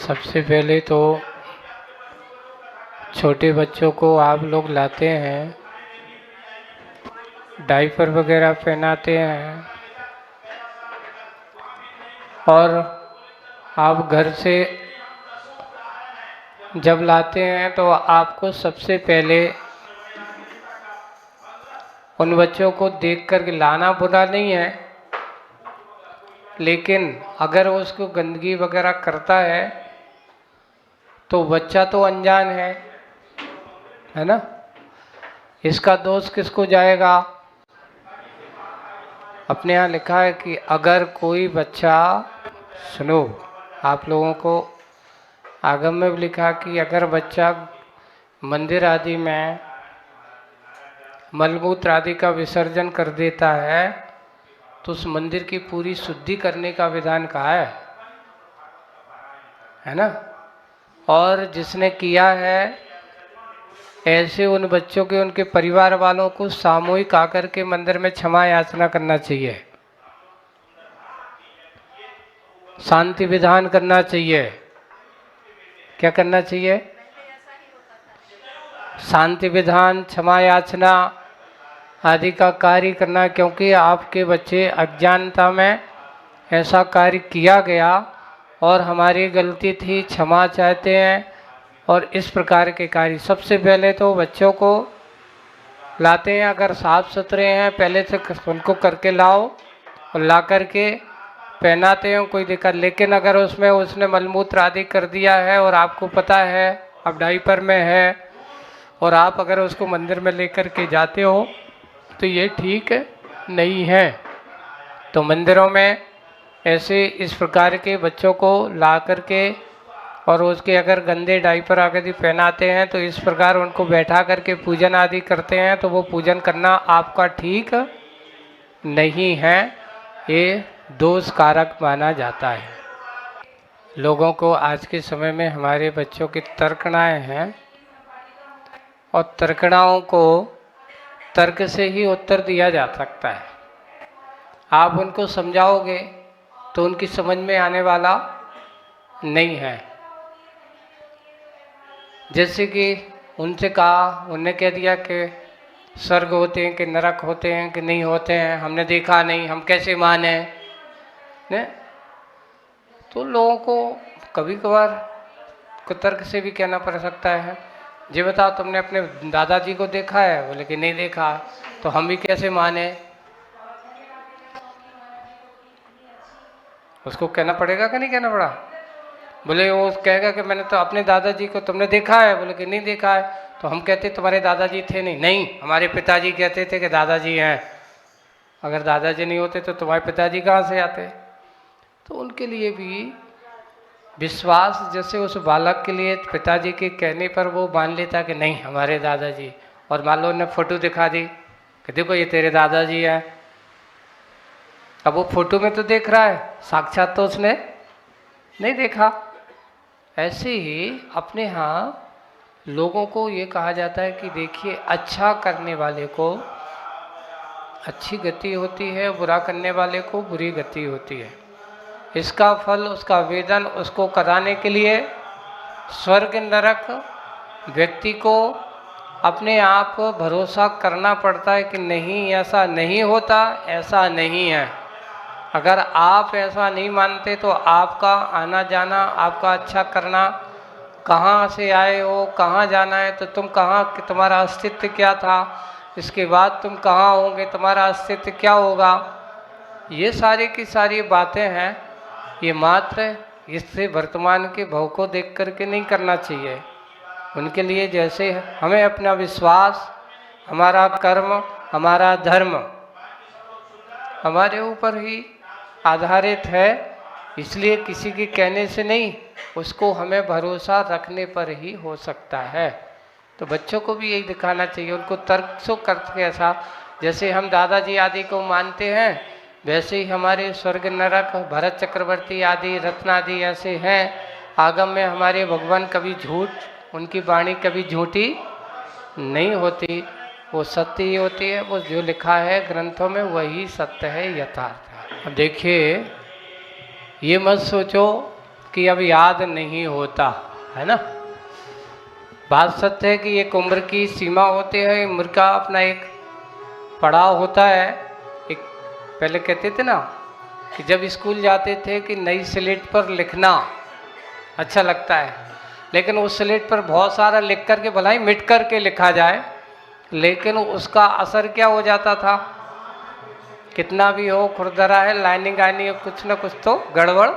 सबसे पहले तो छोटे बच्चों को आप लोग लाते हैं, डायपर वगैरह पहनाते हैं और आप घर से जब लाते हैं तो आपको सबसे पहले उन बच्चों को देख कर के लाना बुरा नहीं है, लेकिन अगर वो उसको गंदगी वगैरह करता है तो बच्चा तो अनजान है ना। इसका दोष किसको जाएगा? अपने यहाँ लिखा है कि अगर कोई बच्चा, सुनो, आप लोगों को आगम में भी लिखा कि अगर बच्चा मंदिर आदि में मलमूत्र आदि का विसर्जन कर देता है तो उस मंदिर की पूरी शुद्धि करने का विधान कहा है ना। और जिसने किया है ऐसे उन बच्चों के, उनके परिवार वालों को सामूहिक आकर के मंदिर में क्षमा याचना करना चाहिए, शांति विधान करना चाहिए। क्या करना चाहिए? शांति विधान, क्षमा याचना आदि का कार्य करना, क्योंकि आपके बच्चे अज्ञानता में ऐसा कार्य किया गया और हमारी गलती थी, क्षमा चाहते हैं। और इस प्रकार के कार्य सबसे पहले तो बच्चों को लाते हैं, अगर साफ सुथरे हैं पहले से उनको करके लाओ और ला करके पहनाते हैं, कोई दिक्कत। लेकिन अगर उसमें उसने मलमूत्र आदि कर दिया है और आपको पता है अब डायपर में है और आप अगर उसको मंदिर में लेकर के जाते हो तो ये ठीक नहीं है। तो मंदिरों में ऐसे इस प्रकार के बच्चों को ला करके और उसके अगर गंदे डायपर आदि पहनाते हैं तो इस प्रकार उनको बैठा करके पूजन आदि करते हैं, तो वो पूजन करना आपका ठीक नहीं है, ये दोष कारक माना जाता है। लोगों को आज के समय में हमारे बच्चों की तर्कणाएं हैं और तर्कणाओं को तर्क से ही उत्तर दिया जा सकता है। आप उनको समझाओगे तो उनकी समझ में आने वाला नहीं है। जैसे कि उनसे कहा, उनने कह दिया कि स्वर्ग होते हैं कि नरक होते हैं कि नहीं होते हैं, हमने देखा नहीं, हम कैसे माने ने? तो लोगों को कभी कभार तर्क से भी कहना पड़ सकता है। ये बताओ, तुमने अपने दादाजी को देखा है? बोले कि नहीं देखा, तो हम भी कैसे माने? उसको कहना पड़ेगा कि नहीं कहना पड़ा? बोले वो कहेगा कि मैंने तो अपने दादाजी को, तुमने देखा है? बोले कि नहीं देखा है, तो हम कहते तुम्हारे दादाजी थे? नहीं, नहीं, हमारे पिताजी कहते थे कि दादाजी हैं। अगर दादाजी नहीं होते तो तुम्हारे पिताजी कहाँ से आते? तो उनके लिए भी विश्वास, जैसे उस बालक के लिए पिताजी के कहने पर वो मान लेता कि नहीं हमारे दादाजी, और मान लो उन्हें फोटो दिखा दी कि देखो ये तेरे दादाजी हैं। अब वो फोटो में तो देख रहा है, साक्षात तो उसने नहीं देखा। ऐसे ही अपने यहाँ लोगों को ये कहा जाता है कि देखिए, अच्छा करने वाले को अच्छी गति होती है, बुरा करने वाले को बुरी गति होती है। इसका फल, उसका वेदन उसको कराने के लिए स्वर्ग नरक व्यक्ति को अपने आप भरोसा करना पड़ता है कि नहीं, ऐसा नहीं होता, ऐसा नहीं है। अगर आप ऐसा नहीं मानते तो आपका आना जाना, आपका अच्छा करना, कहाँ से आए हो, कहाँ जाना है, तो तुम कहाँ, तुम्हारा अस्तित्व क्या था, इसके बाद तुम कहाँ होंगे, तुम्हारा अस्तित्व क्या होगा, ये सारी की सारी बातें हैं। ये मात्र इससे वर्तमान के भव को देख करके नहीं करना चाहिए। उनके लिए जैसे हमें अपना विश्वास, हमारा कर्म, हमारा धर्म हमारे ऊपर ही आधारित है, इसलिए किसी के कहने से नहीं, उसको हमें भरोसा रखने पर ही हो सकता है। तो बच्चों को भी यही दिखाना चाहिए, उनको तर्क से करके, ऐसा जैसे हम दादाजी आदि को मानते हैं वैसे ही हमारे स्वर्ग नरक, भरत चक्रवर्ती आदि, रत्न आदि ऐसे हैं आगम में। हमारे भगवान कभी झूठ, उनकी वाणी कभी झूठी नहीं होती, वो सत्य ही होती है। वो जो लिखा है ग्रंथों में वही सत्य है, यथार्थ है। अब देखिए, ये मत सोचो कि अब याद नहीं होता, है ना। बात सत्य है कि एक उम्र की सीमा होती है, उम्र का अपना एक पड़ाव होता है। एक पहले कहते थे ना कि जब स्कूल जाते थे कि नई स्लेट पर लिखना अच्छा लगता है, लेकिन उस स्लेट पर बहुत सारा लिख करके भला ही मिट करके लिखा जाए, लेकिन उसका असर क्या हो जाता था, कितना भी हो खुरदरा है, लाइनिंग आइनिंग कुछ ना कुछ तो गड़बड़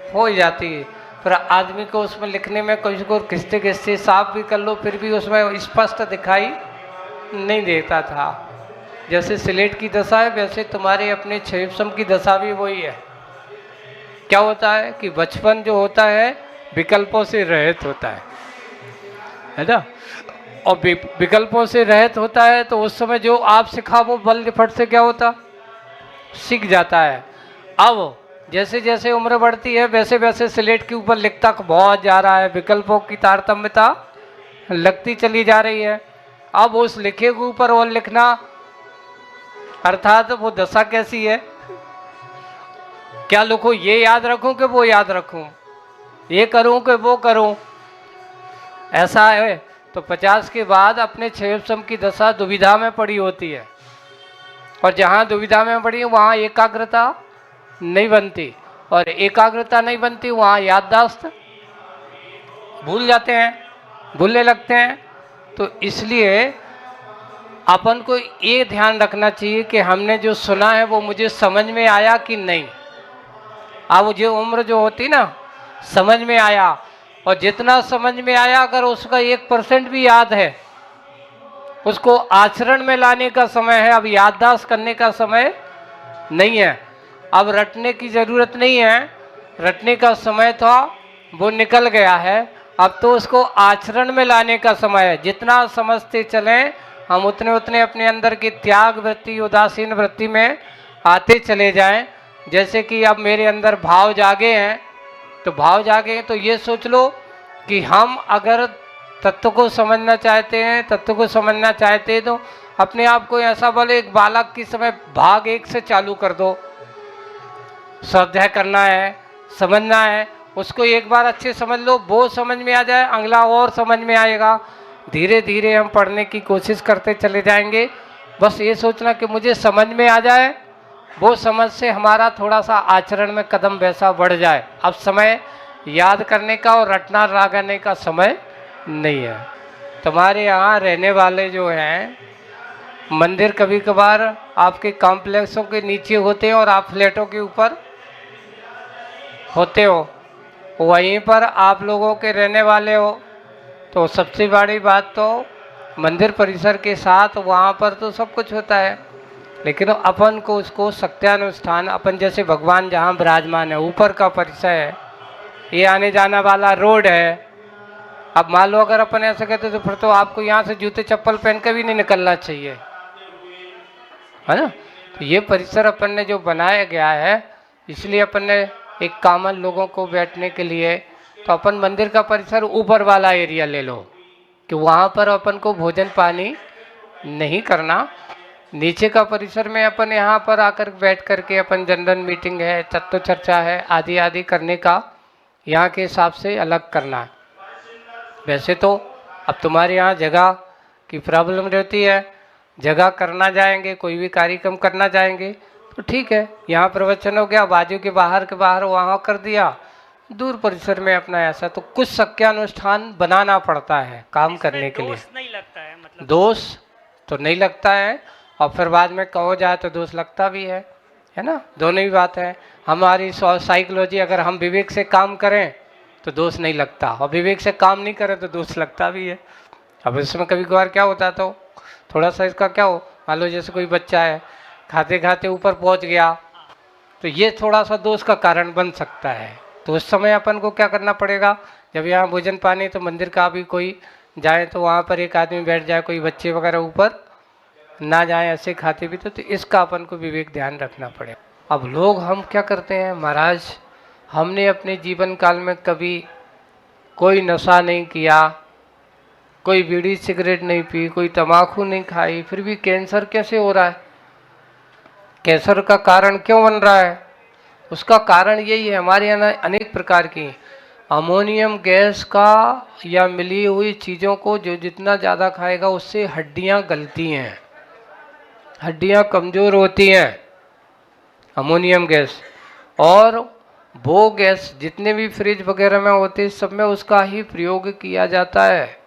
हो ही जाती है। फिर आदमी को उसमें लिखने में कुछ को खिस्ते खिस्ते साफ भी कर लो फिर भी उसमें स्पष्ट दिखाई नहीं देता था। जैसे स्लेट की दशा है वैसे तुम्हारे अपने क्षयसम की दशा भी वही है। क्या होता है कि बचपन जो होता है विकल्पों से रहित होता है ना, और विकल्पों से रहित होता है तो उस समय जो आप सिखा वो बल फट से क्या होता, सीख जाता है। अब जैसे जैसे उम्र बढ़ती है वैसे वैसे स्लेट के ऊपर लिखता बहुत जा रहा है, विकल्पों की तारतम्यता लगती चली जा रही है। अब उस लिखे के ऊपर और लिखना, अर्थात वो दशा कैसी है, क्या लिखूं, ये याद रखूं कि वो याद रखूं, ये करूं कि वो करूं, ऐसा है। तो 50 के बाद अपने क्षयसम की दशा दुविधा में पड़ी होती है, और जहां दुविधा में पड़ी वहां एकाग्रता नहीं बनती, और एकाग्रता नहीं बनती वहां याददाश्त भूल जाते हैं, भूलने लगते हैं। तो इसलिए अपन को ये ध्यान रखना चाहिए कि हमने जो सुना है वो मुझे समझ में आया कि नहीं। अब जो उम्र जो होती ना, समझ में आया, और जितना समझ में आया अगर उसका 1% भी याद है, उसको आचरण में लाने का समय है। अब याददाश्त करने का समय नहीं है, अब रटने की जरूरत नहीं है, रटने का समय था वो निकल गया है। अब तो उसको आचरण में लाने का समय है। जितना समझते चलें हम उतने उतने अपने अंदर की त्याग वृत्ति, उदासीन वृत्ति में आते चले जाएं। जैसे कि अब मेरे अंदर भाव जागे हैं, तो भाव जागे हैं तो ये सोच लो कि हम अगर तत्व को समझना चाहते हैं, तत्व को समझना चाहते हैं तो अपने आप को ऐसा बोले एक बालक की समय भाग 1 से चालू कर दो। स्वाध्याय करना है, समझना है, उसको एक बार अच्छे समझ लो, वो समझ में आ जाए, अगला और समझ में आएगा। धीरे धीरे हम पढ़ने की कोशिश करते चले जाएंगे। बस ये सोचना कि मुझे समझ में आ जाए, वो समझ से हमारा थोड़ा सा आचरण में कदम वैसा बढ़ जाए। अब समय याद करने का और रटना रागने का समय नहीं है। तुम्हारे यहाँ रहने वाले जो हैं, मंदिर कभी कभार आपके कॉम्प्लेक्सों के नीचे होते हैं और आप फ्लैटों के ऊपर होते हो, वहीं पर आप लोगों के रहने वाले हो, तो सबसे बड़ी बात तो मंदिर परिसर के साथ वहाँ पर तो सब कुछ होता है, लेकिन अपन को उसको सत्यानुष्ठान, अपन जैसे भगवान जहाँ विराजमान है, ऊपर का परिसर है, ये आने जाना वाला रोड है। अब मान लो अगर अपन ऐसा कहते तो फिर तो आपको यहाँ से जूते चप्पल पहन के भी नहीं निकलना चाहिए, है ना। तो ये परिसर अपन ने जो बनाया गया है, इसलिए अपन ने एक कॉमन लोगों को बैठने के लिए, तो अपन मंदिर का परिसर ऊपर वाला एरिया ले लो कि वहाँ पर अपन को भोजन पानी नहीं करना। नीचे का परिसर में अपन यहाँ पर आकर बैठ करके अपन जनरल मीटिंग है, तत्व चर्चा है, आदि आदि करने का यहाँ के हिसाब से अलग करना है। वैसे तो अब तुम्हारे यहाँ जगह की प्रॉब्लम रहती है, जगह करना जाएंगे, कोई भी कार्यक्रम करना जाएंगे तो ठीक है, यहाँ प्रवचन हो गया, बाजू के बाहर वहाँ कर दिया, दूर परिसर में अपना ऐसा, तो कुछ सत्यानुष्ठान बनाना पड़ता है काम करने के लिए। दोष नहीं लगता है, मतलब दोष तो नहीं लगता है, और फिर बाद में कहो जाए तो दोष लगता भी है ना। दोनों ही बात है। हमारी साइकोलॉजी, अगर हम विवेक से काम करें तो दोष नहीं लगता, और विवेक से काम नहीं करें तो दोष लगता भी है। अब इसमें कभी कभार क्या होता, तो थोड़ा सा इसका क्या हो, मान लो जैसे कोई बच्चा है खाते खाते ऊपर पहुंच गया, तो ये थोड़ा सा दोष का कारण बन सकता है। तो उस समय अपन को क्या करना पड़ेगा, जब यहाँ भोजन पानी, तो मंदिर का भी कोई जाए तो वहाँ पर एक आदमी बैठ जाए, कोई बच्चे वगैरह ऊपर ना जाए ऐसे खाते भी, तो इसका अपन को विवेक ध्यान रखना पड़ेगा। अब लोग हम क्या करते हैं महाराज, हमने अपने जीवन काल में कभी कोई नशा नहीं किया, कोई बीड़ी सिगरेट नहीं पी, कोई तम्बाकू नहीं खाई, फिर भी कैंसर कैसे हो रहा है, कैंसर का कारण क्यों बन रहा है। उसका कारण यही है, हमारे यहाँ अनेक प्रकार की अमोनियम गैस का या मिली हुई चीज़ों को जो जितना ज़्यादा खाएगा उससे हड्डियाँ गलती हैं, हड्डियाँ कमज़ोर होती हैं, अमोनियम गैस। और वो गैस जितने भी फ्रिज वगैरह में होते हैं सब में उसका ही प्रयोग किया जाता है।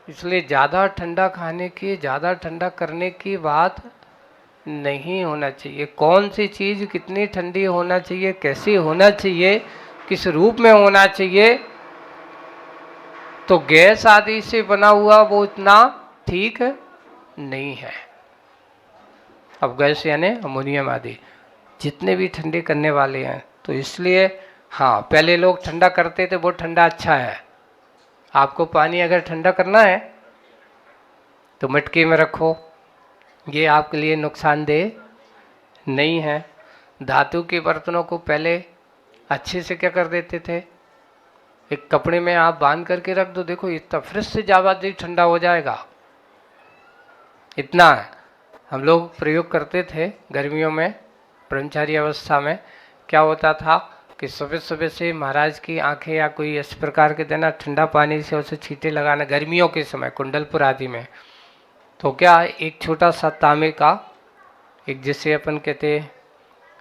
इसलिए ज़्यादा ठंडा खाने की, ज़्यादा ठंडा करने की बात नहीं होना चाहिए। कौन सी चीज़ कितनी ठंडी होना चाहिए, कैसी होना चाहिए, किस रूप में होना चाहिए, तो गैस आदि से बना हुआ वो इतना ठीक नहीं है। अब गैस यानी अमोनियम आदि जितने भी ठंडे करने वाले हैं, तो इसलिए हाँ, पहले लोग ठंडा करते थे, वो ठंडा अच्छा है। आपको पानी अगर ठंडा करना है तो मटके में रखो, ये आपके लिए नुकसानदेह नहीं है। धातु के बर्तनों को पहले अच्छे से क्या कर देते थे, एक कपड़े में आप बांध करके रख दो, देखो इतना फ्रिज से ज़्यादा ठंडा हो जाएगा। इतना हम लोग प्रयोग करते थे गर्मियों में, ब्रह्मचारी अवस्था में। क्या होता था कि सुबह सुबह से महाराज की आंखें या कोई इस प्रकार के देना, ठंडा पानी से उसे छींटे लगाना गर्मियों के समय कुंडलपुर आदि में। तो क्या एक छोटा सा तांबे का, एक जिसे अपन कहते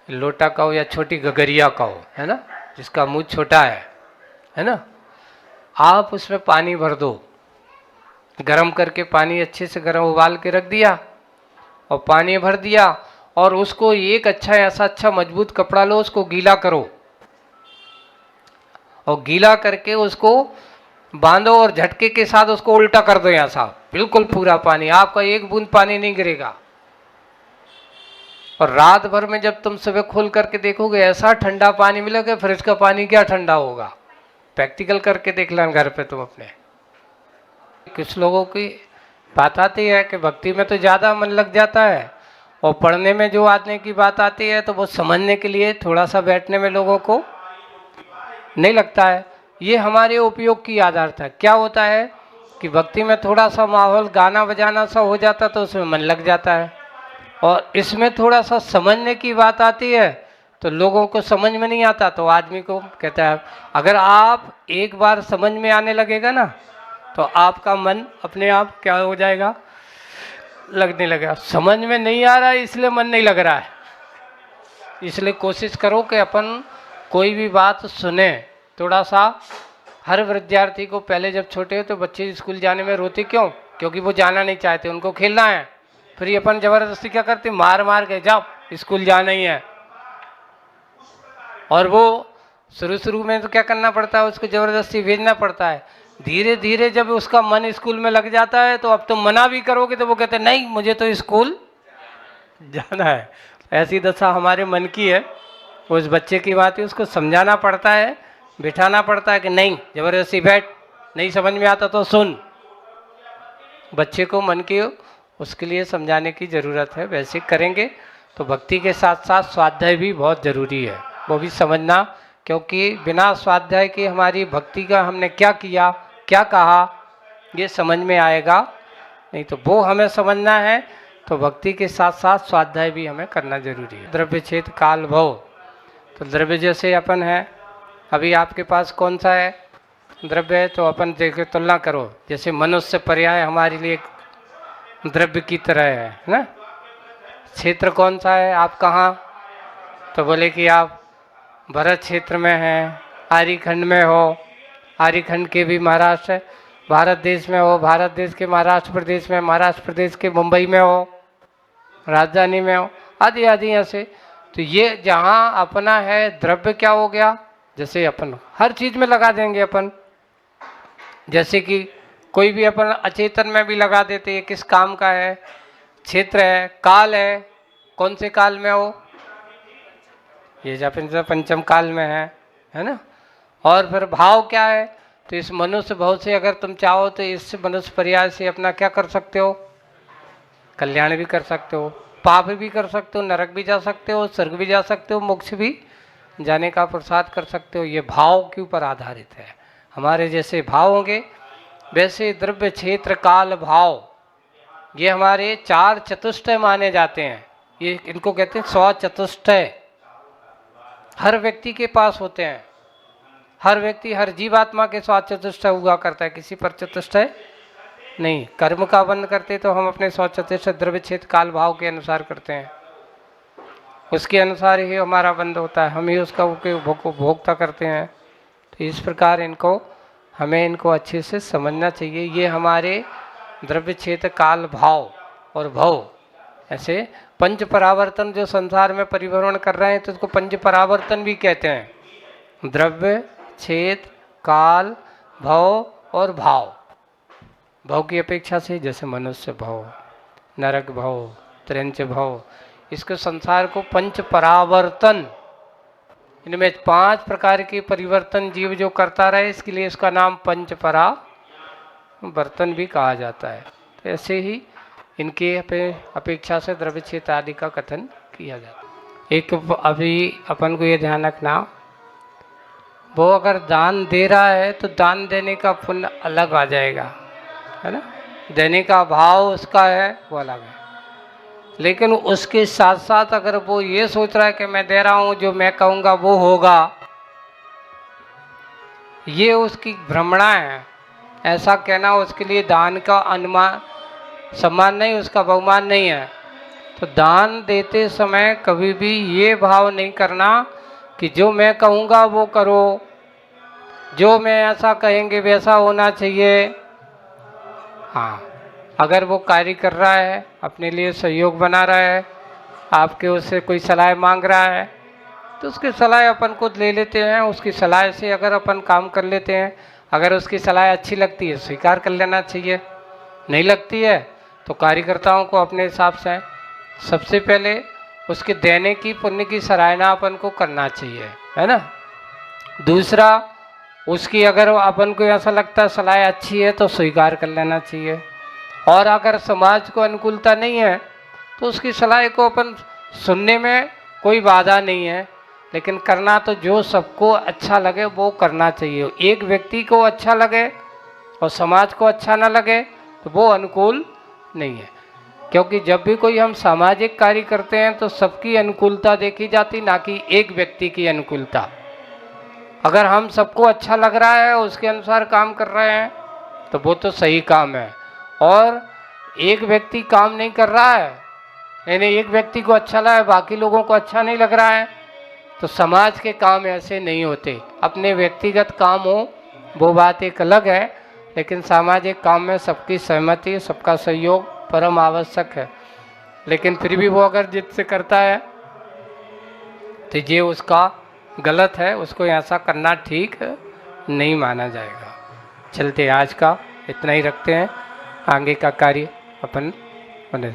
लोटा का हो या छोटी गगरिया का हो, है ना, जिसका मुंह छोटा है ना, आप उसमें पानी भर दो, गरम करके पानी अच्छे से गरम उबाल के रख दिया और पानी भर दिया, और उसको एक अच्छा ऐसा अच्छा मजबूत कपड़ा लो, उसको गीला करो और गीला करके उसको बांधो और झटके के साथ उसको उल्टा कर दो। यहाँ साहब बिल्कुल पूरा पानी, आपका एक बूंद पानी नहीं गिरेगा। और रात भर में जब तुम सुबह खोल करके देखोगे ऐसा ठंडा पानी मिलेगा, फ्रिज का पानी क्या ठंडा होगा। प्रैक्टिकल करके देख लेना घर पे तुम अपने। कुछ लोगों की बात आती है कि भक्ति में तो ज़्यादा मन लग जाता है, और पढ़ने में जो आने की बात आती है तो वो समझने के लिए थोड़ा सा बैठने में लोगों को नहीं लगता है। ये हमारे उपयोग की आधारता है। क्या होता है कि भक्ति में थोड़ा सा माहौल गाना बजाना सा हो जाता तो उसमें मन लग जाता है, और इसमें थोड़ा सा समझने की बात आती है तो लोगों को समझ में नहीं आता, तो आदमी को कहता है अगर आप एक बार समझ में आने लगेगा ना तो आपका मन अपने आप क्या हो जाएगा, लगने लगेगा। समझ में नहीं आ रहा है इसलिए मन नहीं लग रहा है। इसलिए कोशिश करो कि अपन कोई भी बात सुने थोड़ा सा। हर विद्यार्थी को पहले जब छोटे हो तो बच्चे स्कूल जाने में रोते क्यों, क्योंकि वो जाना नहीं चाहते, उनको खेलना है। फिर अपन जबरदस्ती क्या करते, मार मार के जाओ स्कूल जाना ही है। और वो शुरू में तो क्या करना पड़ता है, उसको जबरदस्ती भेजना पड़ता है। धीरे धीरे जब उसका मन स्कूल में लग जाता है तो अब तुम मना भी करोगे तो वो कहते हैं नहीं मुझे तो स्कूल जाना है। ऐसी दशा हमारे मन की है। उस बच्चे की बात है, उसको समझाना पड़ता है, बिठाना पड़ता है कि नहीं जबरदस्ती बैठ, नहीं समझ में आता तो सुन। बच्चे को मन की उसके लिए समझाने की ज़रूरत है। वैसे करेंगे तो भक्ति के साथ साथ स्वाध्याय भी बहुत ज़रूरी है, वो भी समझना। क्योंकि बिना स्वाध्याय के हमारी भक्ति का हमने क्या किया क्या कहा ये समझ में आएगा नहीं, तो वो हमें समझना है। तो भक्ति के साथ साथ स्वाध्याय भी हमें करना जरूरी है। द्रव्य छेद काल भव, तो द्रव्य जैसे अपन है, अभी आपके पास कौन सा है द्रव्य है, तो अपन देखे तुलना करो। जैसे मनुष्य पर्याय हमारे लिए द्रव्य की तरह है ना। क्षेत्र कौन सा है, आप कहाँ, तो बोले कि आप भरत क्षेत्र में हैं, आर्यखंड में हो, आर्यखंड के भी महाराष्ट्र है, भारत देश में हो, भारत देश के महाराष्ट्र प्रदेश में, महाराष्ट्र प्रदेश के मुंबई में हो, राजधानी में हो, आदि आदि ऐसे। तो ये जहाँ अपना है द्रव्य क्या हो गया, जैसे अपन हर चीज़ में लगा देंगे अपन। जैसे कि कोई भी अपन अचेतन में भी लगा देते हैं, किस काम का है, क्षेत्र है, काल है, कौन से काल में हो, ये जब पंचम काल में है ना। और फिर भाव क्या है, तो इस मनुष्य भाव से अगर तुम चाहो तो इस मनुष्य पर्याय से अपना क्या कर सकते हो, कल्याण भी कर सकते हो, पाप भी कर सकते हो, नरक भी जा सकते हो, स्वर्ग भी जा सकते हो, मोक्ष भी जाने का प्रसाद कर सकते हो। ये भाव के ऊपर आधारित है। हमारे जैसे भाव होंगे वैसे द्रव्य क्षेत्र काल भाव, ये हमारे चार चतुष्टय माने जाते हैं। ये इनको कहते हैं 100 चतुष्टय। हर व्यक्ति के पास होते हैं। हर व्यक्ति, हर जीवात्मा के स्वार्थ चतुष्टय हुआ करता है, किसी पर चतुष्टय नहीं। कर्म का बंध करते तो हम अपने स्वार्थ चतुष्टय द्रव्य क्षेत्र काल भाव के अनुसार करते हैं, उसके अनुसार ही हमारा बंध होता है, हम ही उसका उपभोक्ता करते हैं। तो इस प्रकार हमें इनको अच्छे से समझना चाहिए। ये हमारे द्रव्य क्षेत्र काल भाव और भव, ऐसे पंच परावर्तन जो संसार में परिभ्रमण कर रहे हैं तो इसको पंच परावर्तन भी कहते हैं। द्रव्य, क्षेत्र, काल, भव और भाव। भव की अपेक्षा से जैसे मनुष्य भव, नरक भव, त्रिंच भव, इसके संसार को पंच परावर्तन, इनमें 5 प्रकार के परिवर्तन जीव जो करता रहे, इसके लिए इसका नाम पंच परावर्तन भी कहा जाता है। तो ऐसे ही इनके अपेक्षा से द्रव्य क्षेत्र आदि का कथन किया जाता है। एक अभी अपन को ये ध्यान रखना, वो अगर दान दे रहा है तो दान देने का पुण्य अलग आ जाएगा, है ना, देने का भाव उसका है वो अलग है। लेकिन उसके साथ साथ अगर वो ये सोच रहा है कि मैं दे रहा हूँ, जो मैं कहूँगा वो होगा, ये उसकी भ्रमणा है। ऐसा कहना उसके लिए दान का अनुमान सम्मान नहीं, उसका बहुमान नहीं है। तो दान देते समय कभी भी ये भाव नहीं करना कि जो मैं कहूँगा वो करो, जो मैं ऐसा कहेंगे वैसा होना चाहिए। हाँ, अगर वो कार्य कर रहा है, अपने लिए सहयोग बना रहा है, आपके उससे कोई सलाह मांग रहा है, तो उसकी सलाह अपन को ले लेते हैं। उसकी सलाह से अगर अपन काम कर लेते हैं, अगर उसकी सलाह अच्छी लगती है स्वीकार कर लेना चाहिए, नहीं लगती है तो कार्यकर्ताओं को अपने हिसाब से सबसे पहले उसके देने की पुण्य की सराहना अपन को करना चाहिए, है ना। दूसरा, उसकी अगर अपन को ऐसा लगता है सलाह अच्छी है तो स्वीकार कर लेना चाहिए। और अगर समाज को अनुकूलता नहीं है तो उसकी सलाह को अपन सुनने में कोई बाधा नहीं है, लेकिन करना तो जो सबको अच्छा लगे वो करना चाहिए। एक व्यक्ति को अच्छा लगे और समाज को अच्छा ना लगे तो वो अनुकूल नहीं है। क्योंकि जब भी कोई हम सामाजिक कार्य करते हैं तो सबकी अनुकूलता देखी जाती, ना कि एक व्यक्ति की अनुकूलता। अगर हम सबको अच्छा लग रहा है, उसके अनुसार काम कर रहे हैं तो वो तो सही काम है। और एक व्यक्ति काम नहीं कर रहा है, यानी एक व्यक्ति को अच्छा लगा है, बाकी लोगों को अच्छा नहीं लग रहा है, तो समाज के काम ऐसे नहीं होते। अपने व्यक्तिगत काम हो वो बात एक अलग है, लेकिन सामाजिक काम में सबकी सहमति, सबका सहयोग परम आवश्यक है। लेकिन फिर भी वो अगर जिद से करता है तो ये उसका गलत है, उसको ऐसा करना ठीक नहीं माना जाएगा। चलते आज का इतना ही रखते हैं, आगे का कार्य अपन होने